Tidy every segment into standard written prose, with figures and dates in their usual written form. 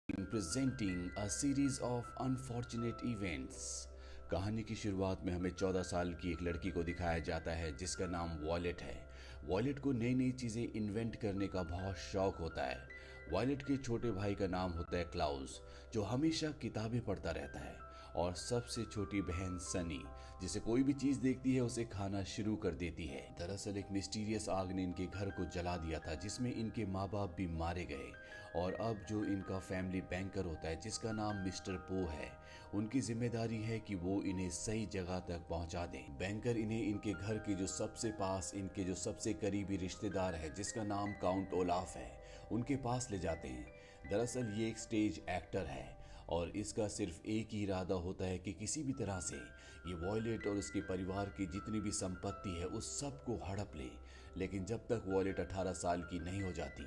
presenting a series of unfortunate events। कहानी की शुरुआत में हमें 14 साल की एक लड़की को दिखाया जाता है जिसका नाम वॉयलेट है। वॉयलेट को नई नई चीज़ें इन्वेंट करने का बहुत शौक होता है। वॉयलेट के छोटे भाई का नाम होता है क्लाउस, जो हमेशा किताबें पढ़ता रहता है, और सबसे छोटी बहन सनी, जिसे कोई भी चीज देखती है उसे खाना शुरू कर देती है। दरअसल एक मिस्टीरियस आग ने इनके घर को जला दिया था, जिसमें इनके माँ बाप भी मारे गए। और अब जो इनका फैमिली बैंकर होता है जिसका नाम मिस्टर पो है, उनकी जिम्मेदारी है कि वो इन्हें सही जगह तक पहुंचा दें। बैंकर इन्हें इनके घर के जो सबसे पास इनके जो सबसे करीबी रिश्तेदार है जिसका नाम काउंट ओलाफ है, उनके पास ले जाते हैं। दरअसल ये एक स्टेज एक्टर है और इसका सिर्फ एक ही इरादा होता है कि किसी भी तरह से ये वॉयलेट और उसके परिवार की जितनी भी संपत्ति है उस सब को हड़प ले। लेकिन जब तक वॉयलेट 18 साल की नहीं हो जाती,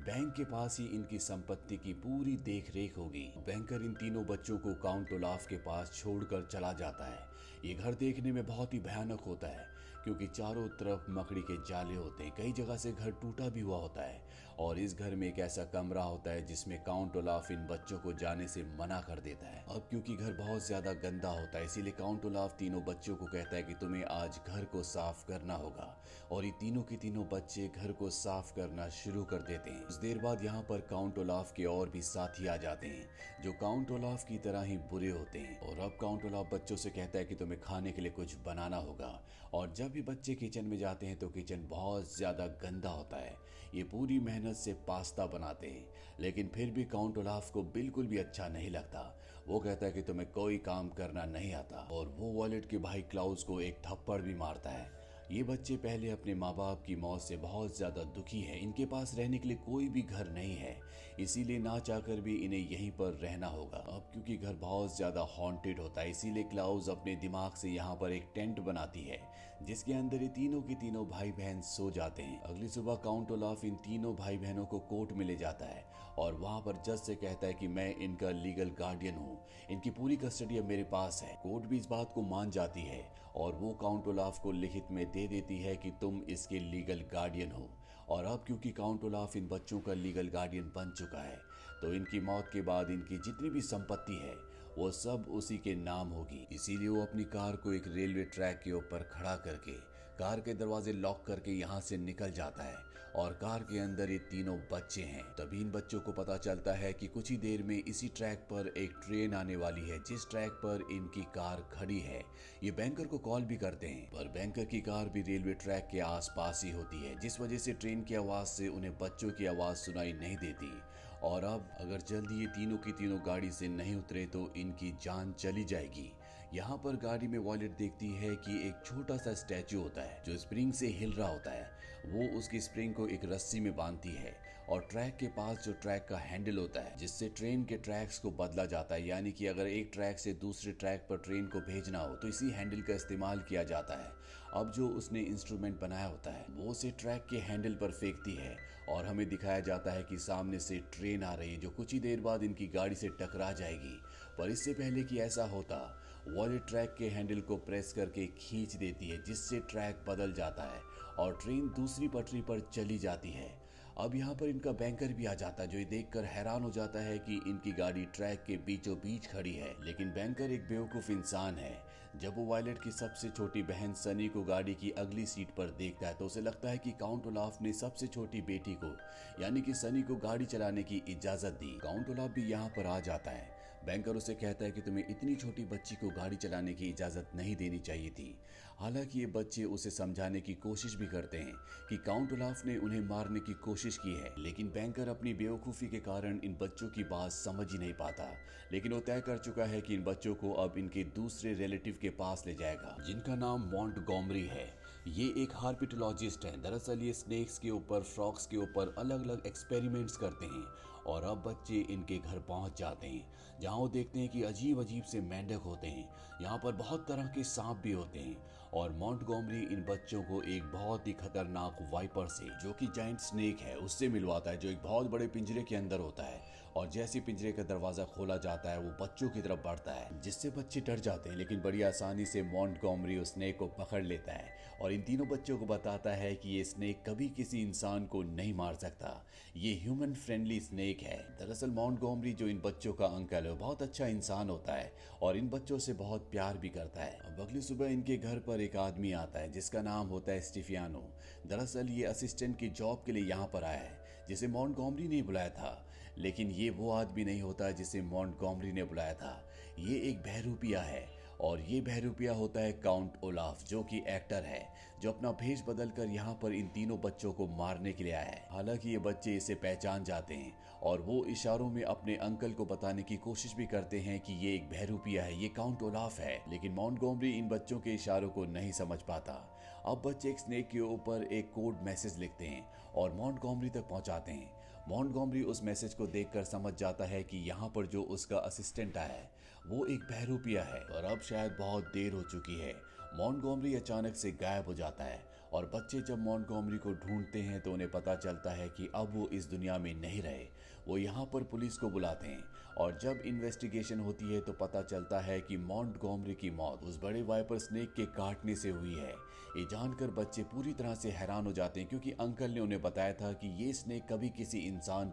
बैंक के पास ही इनकी संपत्ति की पूरी देख रेख होगी। बैंकर इन तीनों बच्चों को काउंट ओलाफ के पास छोड़कर चला जाता है। ये घर देखने में बहुत ही भयानक होता है क्योंकि चारों तरफ मकड़ी के जाले होते हैं, कई जगह से घर टूटा भी हुआ होता है। और इस घर में एक ऐसा कमरा होता है जिसमें काउंट ओलाफ इन बच्चों को जाने से मना कर देता है। अब क्योंकि घर बहुत ज्यादा गंदा होता है, इसीलिए काउंट ओलाफ तीनों बच्चों को कहता है कि तुम्हें आज घर को साफ करना होगा। और ये तीनों के तीनों बच्चे घर को साफ करना शुरू कर देते हैं। कुछ देर बाद यहाँ पर काउंट ओलाफ के और भी साथी आ जाते हैं जो काउंट ओलाफ की तरह ही बुरे होते हैं। और अब काउंट ओलाफ बच्चों से कहता है कि तुम्हें खाने के लिए कुछ बनाना होगा। और जब भी बच्चे किचन में जाते हैं तो किचन बहुत ज्यादा गंदा होता है। ये पूरी मेहनत से पास्ता बनाते हैं, लेकिन फिर भी काउंट ओलाफ को बिल्कुल भी अच्छा नहीं लगता। वो कहता है कि तुम्हें कोई काम करना नहीं आता, और वो वॉयलेट के भाई क्लाउस को एक थप्पड़ भी मारता है। ये बच्चे पहले अपने माँ बाप की मौत से बहुत ज्यादा दुखी हैं। इनके पास रहने के लिए कोई भी घर नहीं है, इसीलिए ना चाहकर भी इन्हें यहीं पर रहना होगा। अब क्योंकि घर बहुत ज्यादा हॉन्टेड होता है, इसीलिए क्लाउस अपने दिमाग से यहाँ पर एक टेंट बनाती है जिसके अंदर ये तीनों के तीनों भाई बहन सो जाते हैं। अगली सुबह काउंट ओलाफ इन तीनों भाई बहनों को कोर्ट में ले जाता है और वहां पर जज से कहता है कि मैं इनका लीगल गार्डियन हूँ, इनकी पूरी कस्टडी अब मेरे पास है। कोर्ट भी इस बात को मान जाती है और वो काउंट ओलाफ को लिखित में दे देती है कि तुम इसके लीगल गार्डियन हो। और अब क्योंकि काउंट ओलाफ इन बच्चों का लीगल गार्डियन बन चुका है, तो इनकी मौत के बाद इनकी जितनी भी संपत्ति है वो सब उसी के नाम होगी। इसीलिए वो अपनी कार को एक रेलवे ट्रैक के ऊपर खड़ा करके कार के दरवाजे लॉक करके यहाँ से निकल जाता है। और कार के अंदर ये तीनों बच्चे हैं। तभी इन बच्चों को पता चलता है कि कुछ ही देर में इसी ट्रैक पर एक ट्रेन आने वाली है जिस ट्रैक पर इनकी कार खड़ी है। ये बैंकर को कॉल भी करते हैं, पर बैंकर की कार भी रेलवे ट्रैक के आसपास ही होती है, जिस वजह से ट्रेन की आवाज से उन्हें बच्चों की आवाज सुनाई नहीं देती। और अब अगर जल्दी ये तीनों की तीनों गाड़ी से नहीं उतरे तो इनकी जान चली जाएगी। यहाँ पर गाड़ी में वॉयलेट देखती है कि एक छोटा सा स्टैचू होता है जो स्प्रिंग से हिल रहा होता है। वो उसकी स्प्रिंग को एक रस्सी में बांधती है और ट्रैक के पास जो ट्रैक का हैंडल होता है जिससे ट्रेन के ट्रैक्स को बदला जाता है, यानी कि अगर एक ट्रैक से दूसरे ट्रैक पर ट्रेन को भेजना हो तो इसी हैंडल का इस्तेमाल किया जाता है। अब जो उसने इंस्ट्रूमेंट बनाया होता है वो उसे ट्रैक के हैंडल पर फेंकती है और हमें दिखाया जाता है कि सामने से ट्रेन आ रही है जो कुछ ही देर बाद इनकी गाड़ी से टकरा जाएगी। पर इससे पहले कि ऐसा होता, वॉयलेट ट्रैक के हैंडल को प्रेस करके खींच देती है जिससे ट्रैक बदल जाता है और ट्रेन दूसरी पटरी पर चली जाती है। अब यहाँ पर इनका बैंकर भी आ जाता है जो ये देखकर हैरान हो जाता है कि इनकी गाड़ी ट्रैक के बीचों बीच खड़ी है। लेकिन बैंकर एक बेवकूफ इंसान है। जब वो वॉयलेट की सबसे छोटी बहन सनी को गाड़ी की अगली सीट पर देखता है तो उसे लगता है कि काउंट ओलाफ ने सबसे छोटी बेटी को यानी कि सनी को गाड़ी चलाने की इजाजत दी। काउंट ओलाफ भी यहाँ पर आ जाता है। बैंकर उसे कहता है कि तुम्हें इतनी छोटी बच्ची को गाड़ी चलाने की इजाजत नहीं देनी चाहिए थी। हालांकि ये बच्चे उसे समझाने की कोशिश भी करते हैं कि काउंट ओलाफ ने उन्हें मारने की कोशिश की है, लेकिन बैंकर अपनी बेवकूफी के कारण इन बच्चों की बात समझ ही नहीं पाता। लेकिन वो तय कर चुका है कि इन बच्चों को अब इनके दूसरे रिलेटिव के पास ले जाएगा जिनका नाम मॉन्टगोमरी है। ये एक हार्पिटोलॉजिस्ट हैं। दरअसल ये स्नेक्स के ऊपर, फ्रॉग्स के ऊपर अलग अलग एक्सपेरिमेंट्स करते हैं। और अब बच्चे इनके घर पहुंच जाते हैं जहां वो देखते हैं कि अजीब अजीब से मेंढक होते हैं। यहाँ पर बहुत तरह के सांप भी होते हैं। और मॉन्टगोमरी इन बच्चों को एक बहुत ही खतरनाक वाइपर से, जो कि जाइंट स्नेक है, उससे मिलवाता है जो एक बहुत बड़े पिंजरे के अंदर होता है। और जैसे पिंजरे का दरवाजा खोला जाता है वो बच्चों की तरफ बढ़ता है, जिससे बच्चे डर जाते हैं। लेकिन बड़ी आसानी से मॉन्टगोमरी उस स्नेक को पकड़ लेता है और इन तीनों बच्चों को बताता है कि ये स्नेक कभी किसी इंसान को नहीं मार सकता, ये ह्यूमन फ्रेंडली स्नेक है। दरअसल मॉन्टगोमरी जो इन बच्चों का अंकल है बहुत अच्छा इंसान होता है और इन बच्चों से बहुत प्यार भी करता है। अब अगली सुबह इनके घर पर एक आदमी आता है जिसका नाम होता है स्टीफियानो। दरअसल ये असिस्टेंट की जॉब के लिए यहाँ पर आया है, जिसे मॉन्टगोमरी ने बुलाया था। लेकिन ये वो आदमी नहीं होता जिसे मॉन्टगोमरी ने बुलाया था, ये एक बहरूपिया है। और ये बहरूपिया होता है काउंट ओलाफ, जो कि एक्टर है, जो अपना भेष बदल कर यहाँ पर इन तीनों बच्चों को मारने के लिए आया है। हालांकि ये बच्चे इसे पहचान जाते हैं और वो इशारों में अपने अंकल को बताने की कोशिश भी करते हैं कि ये एक बहरूपिया है, ये काउंट ओलाफ है। लेकिन मॉन्टगोमरी इन बच्चों के इशारों को नहीं समझ पाता। अब बच्चे एक स्नेक के ऊपर एक कोड मैसेज लिखते हैं और मॉन्टगोमरी तक पहुंचाते हैं। मॉन्टगोमरी उस मैसेज को देखकर समझ जाता है कि यहाँ पर जो उसका असिस्टेंट आया है वो एक बहरूपिया है और अब शायद बहुत देर हो चुकी है। मॉन्टगोमरी अचानक से गायब हो जाता है और बच्चे जब मॉन्टगोमरी को ढूंढते हैं तो उन्हें पता चलता है कि अब वो इस दुनिया में नहीं रहे। वो यहाँ पर पुलिस को बुलाते हैं और जब इन्वेस्टिगेशन होती है तो पता चलता है कि मॉन्टगोमरी की मौत उस बड़े वाइपर स्नेक के काटने से हुई है। ये जानकर बच्चे पूरी तरह से हैरान हो जाते हैं, क्योंकि अंकल ने उन्हें बताया था कि ये स्नेक कभी किसी इंसान